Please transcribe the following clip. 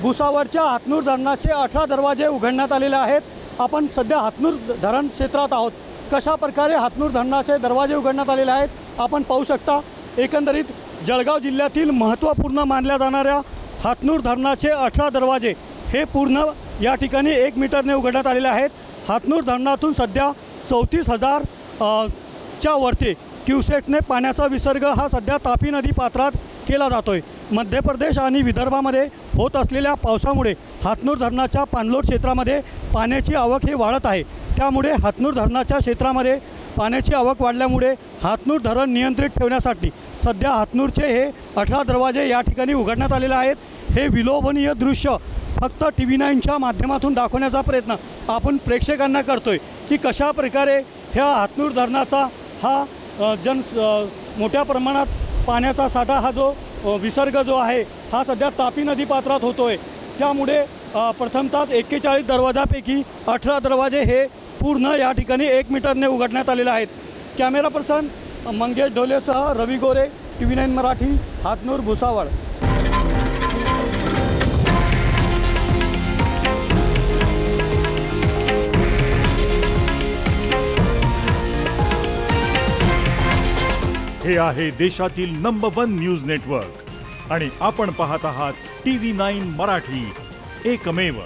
भुसावळच्या हातनूर धरणाचे 18 दरवाजे उघडण्यात आलेले आहेत। आपण सध्या हातनूर धरण क्षेत्रात आहोत। कशा प्रकारे हातनूर धरणाचे दरवाजे उघडण्यात आलेले आहेत आपण पाहू शकता। एकंदरीत जळगाव जिल्ह्यातील महत्त्वपूर्ण मानल्या जाणाऱ्या हातनूर धरणाचे 18 दरवाजे हे पूर्ण या ठिकाणी 1 मीटरने उघडण्यात आलेले आहेत। हातनूर धरणातून सध्या 34,000 च्या वरती क्युसेक्सने पाण्याचा विसर्ग हा सध्या तापी नदी पात्रात केला जातोय। मध्य प्रदेश आणि विदर्भामध्ये होत असलेल्या पावसामुळे हातनूर धरणाच्या पाणलोट क्षेत्रामध्ये पाण्याची आवक ही वाढत आहे। त्यामुळे हातनूर धरणाच्या क्षेत्रामध्ये पाण्याची आवक वाढल्यामुळे हातनूर धरण नियंत्रित ठेवण्यासाठी सध्या हातनूरचे हे 18 दरवाजे या ठिकाणी उघडण्यात आलेले आहेत। हे विलोभनीय दृश्य फक्त TV9च्या माध्यमातून दाखवण्याचा प्रयत्न आपण प्रेक्षकांना करतोय की कशा प्रकारे ह्या हातनूर धरणाचा हा मोठ्या प्रमाणात पाण्याचा साठा हा जो विसर्ग जो आहे हा सध्या तापी नदी पात्रात होतोय। त्यामुळे प्रथमतः 41 दरवाजापैकी 18 दरवाजे हे पूर्ण या ठिकाणी 1 मीटरने उघडण्यात आलेले आहेत। कॅमेरा पर्सन मंगेश ढोलेसह रवी गोरे, TV9 मराठी, हातनूर, भुसावळ। हे आहे देशातील नंबर 1 न्यूज नेटवर्क आणि आपण पाहत आहात TV9 मराठी, एकमेव।